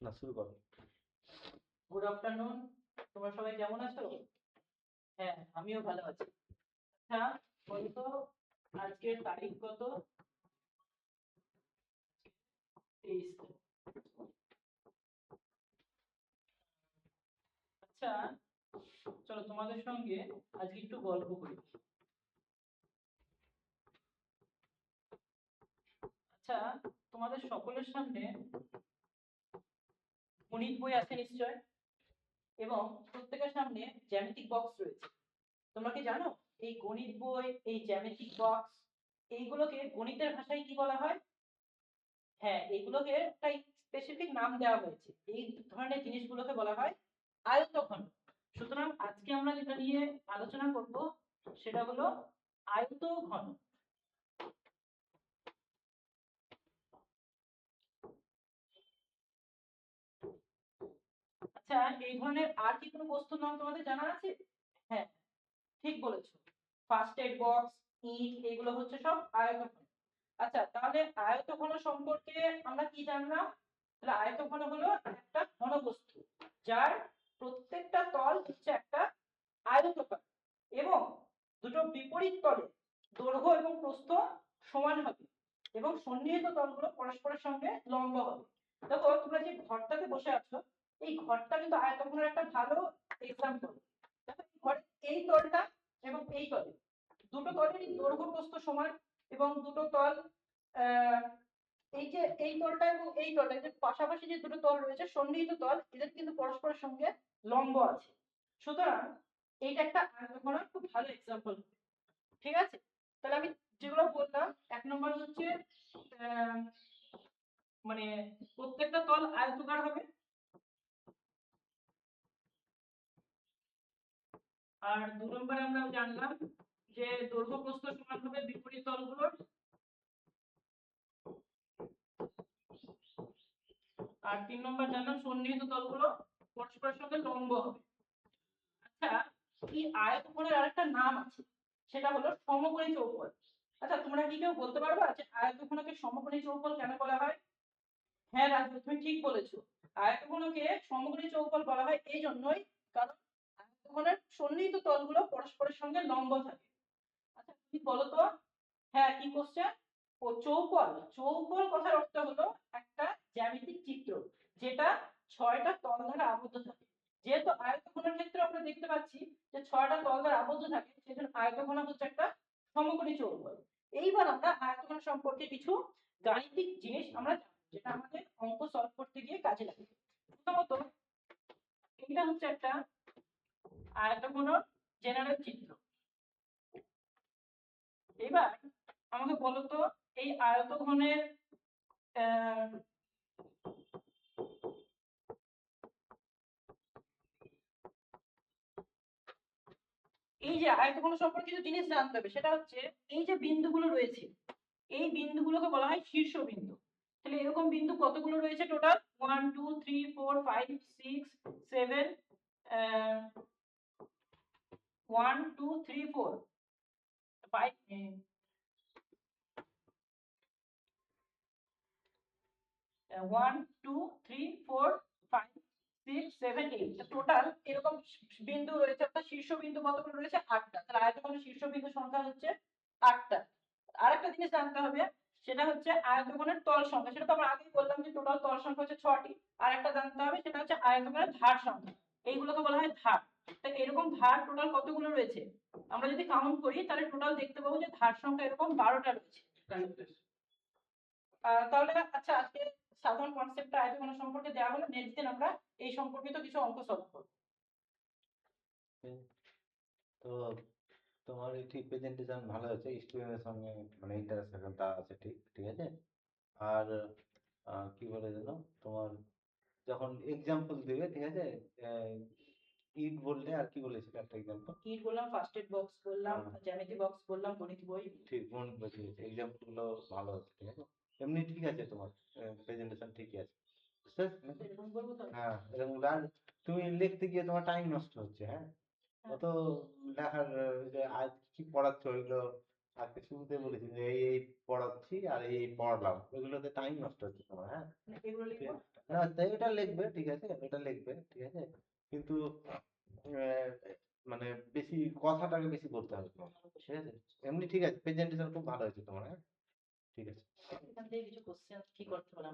না, শুরু করো। Good afternoon. তোমরা সবাই কেমন আছো? হ্যাঁ, আমিও ভালো আছি। আচ্ছা, বলতো আজকের তারিখ কত? 23 তারিখ। আচ্ছা, চলো তোমাদের সঙ্গে আজকে একটু গল্প করি। আচ্ছা, তোমাদের সকলের সামনে গণিত বই আছে নিশ্চয়, এবং প্রত্যেকের সামনে জ্যামিতিক বক্স রয়েছে। তোমরা কি জানো এই গণিত বই, এই জ্যামিতিক বক্স, এইগুলোকে গণিতের ভাষায় কি বলা হয়? হ্যাঁ, এগুলোকে একটা স্পেসিফিক নাম দেওয়া হয়েছে। এই ধরনের জিনিসগুলোকে বলা হয় আয়তঘন। সুতরাং আজকে আমরা যেটা নিয়ে আলোচনা করব সেটা হলো আয়তঘন। আচ্ছা, এই ধরনের আর কি কোনো বস্তুর নাম তোমাদের জানা আছে? হ্যাঁ, ঠিক বলেছো। ফার্স্ট এড বক্স, ইট, এগুলো হচ্ছে সব আয়তঘন। আচ্ছা, তাহলে আয়তঘন সম্পর্কে আমরা কি জানলাম? তাহলে আয়তঘন হলো একটা ঘনবস্তু যার প্রত্যেকটা তল হচ্ছে একটা আয়তকার, এবং দুটো বিপরীত তলে দৈর্ঘ্য এবং প্রস্থ সমান হবে, এবং সন্নিহিত তলগুলো পরস্পরের সঙ্গে লম্ব হবে। দেখো, তোমরা যে ঘরটাতে বসে আছো, এই ঘরটা কিন্তু আয়তঘনের একটা ভালো এক্সাম্পল। দেখো, এই ঘরের এই তলটা এবং এই তলে, দুটো তলেরই দৈর্ঘ্য প্রস্থ সমান, এবং দুটো তল আহ এই যে এই তলটা এবং এই তলটা, যে পাশাপাশি যে দুটো তল রয়েছে সন্নিহিত তল, এদের কিন্তু পরস্পরের সঙ্গে লম্ব আছে। সুতরাং এইটা একটা আয়তঘনের খুব ভালো এক্সাম্পল। ঠিক আছে, তাহলে আমি যেগুলো বললাম, এক নম্বর হচ্ছে আহ, মানে প্রত্যেকটা তল আয়তকার হবে, আর দু নম্বরে আমরা জানলাম যে দৈর্ঘ্য প্রস্থ সমান হবে বিপরীত তলগুলোর, আর তিন নম্বর জানলাম সন্নিহিত তলগুলো পরস্পরের সঙ্গে লম্ব হবে। আচ্ছা, এই আয়তঘনের আরেকটা নাম আছে, সেটা হলো সমকোণী চৌকোণ। আচ্ছা, তোমরা কি কেউ বলতে পারবা যে আয়তঘনকে সমকোণী চৌকোণ কেন বলা হয়? হ্যাঁ রাজু, তুমি ঠিক বলেছো। আয়তঘনকে সমকোণী চৌকোণ বলা হয় এই জন্যই কারণ আয়তঘনের সন্নিহিত তলগুলো পরস্পরের সঙ্গে লম্ব থাকে। আচ্ছা, তুমি বলো তো। হ্যাঁ, কি কোশ্চেন? ও চৌকোণ। চৌকোণ কথার অর্থ হলো একটা জ্যামিতিক চিত্র যেটা ছয়টা তল দ্বারা আবদ্ধ থাকে। যেহেতু আয়তঘনের ক্ষেত্রে আমরা দেখতে পাচ্ছি যে ছয়টা তল দ্বারা আবদ্ধ থাকে, সেজন্য আয়তঘন হচ্ছে একটা সমকোণী চৌকোণ। এইবার আমরা আয়তঘন সম্পর্কে কিছু গাণিতিক জিনিস আমরা জানবো, যেটা আমাদের অঙ্ক সলভ করতে গিয়ে কাজে লাগে। প্রথমত, এটা হচ্ছে একটা আয়তঘনের জেনারেল চিত্র। এবার আমাকে বলো তো, এই আয়তঘনের আহ, এই যে আয়তঘন সম্পর্কে কিছু জিনিস জানতে হবে, সেটা হচ্ছে এই যে বিন্দুগুলো রয়েছে, এই বিন্দুগুলোকে বলা হয় শীর্ষবিন্দু। তাহলে এরকম বিন্দু কতগুলো রয়েছে টোটাল? 1 2 3 4 5 6 7, 1 2 3 4 5, 1 2 3 4 5 6 7 8, টোটাল এরকম বিন্দু রয়েছে, অর্থাৎ শীর্ষবিন্দু কতগুলো রয়েছে? 8টা। তাহলে আয়তঘনের শীর্ষবিন্দু সংখ্যা হচ্ছে 8টা। আরেকটা জিনিস জানতে হবে, সেটা হচ্ছে আয়তঘনের তল সংখ্যা। সেটা তো আমরা আগেই বললাম যে টোটাল তল সংখ্যা হচ্ছে 6টি। আর একটা জানতে হবে, সেটা হচ্ছে আয়তঘনের ধার সংখ্যা। এইগুলোকে বলা হয় ধার। তো এরকম ধার টোটাল কতগুলো রয়েছে? আমরা যদি কাউন্ট করি তাহলে টোটাল দেখতে পাবো যে ধার সংখ্যা এরকম 12টা রয়েছে। তাহলে আচ্ছা, আজকে সাধারণ কনসেপ্টটা আয়তঘন সম্পর্কে দেওয়া হলো। নেক্সট দিন আমরা এই সম্পর্কিত কিছু অঙ্ক সলভ করব। তো তোমার ঠিক প্রেজেন্টেশন ভালো হয়েছে, স্টুডেন্টের সঙ্গে মানে ইন্টারাকশনটা আছে, ঠিক ঠিক আছে। আর কি বলে যেন, তোমার যখন এক্সাম্পল দেবে, ঠিক আছে, ইট বললে আর কি বলেছিল একটা এক্সাম্পল? ইট বললাম, ফার্স্ট এড বক্স বললাম, জ্যামিতি বক্স বললাম, গণিত বই। ঠিক, গণিত বলছি, এক্সাম্পল গুলো ভালো আছে, ঠিক আছে। এমনি ঠিক আছে, তোমার প্রেজেন্টেশন ঠিকই আছে, বুঝতে পারছো? এরকম বলবো তো? হ্যাঁ, এরকম। আর তুমি লিখতে গিয়ে তোমার টাইম নষ্ট হচ্ছে, হ্যাঁ। অত লেখার যে আজ কি পড়াচ্ছ ওইগুলো আজকে শুরুতে বলেছি যে এই এই পড়াচ্ছি আর এই এই পড়ালাম, ওইগুলোতে টাইম নষ্ট হচ্ছে তোমার, হ্যাঁ। এগুলো লিখবো। না তাই এটা লিখবে, ঠিক আছে, এটা লিখবে, ঠিক আছে, কিন্তু আহ, মানে বেশি কথাটাকে বেশি বলতে হবে তোমার, ঠিক আছে। এমনি ঠিক আছে, প্রেজেন্টেশন খুব ভালো হয়েছে তোমার, হ্যাঁ, ঠিক আছে। এখান থেকে কিছু কোশ্চেন কি করতে পারে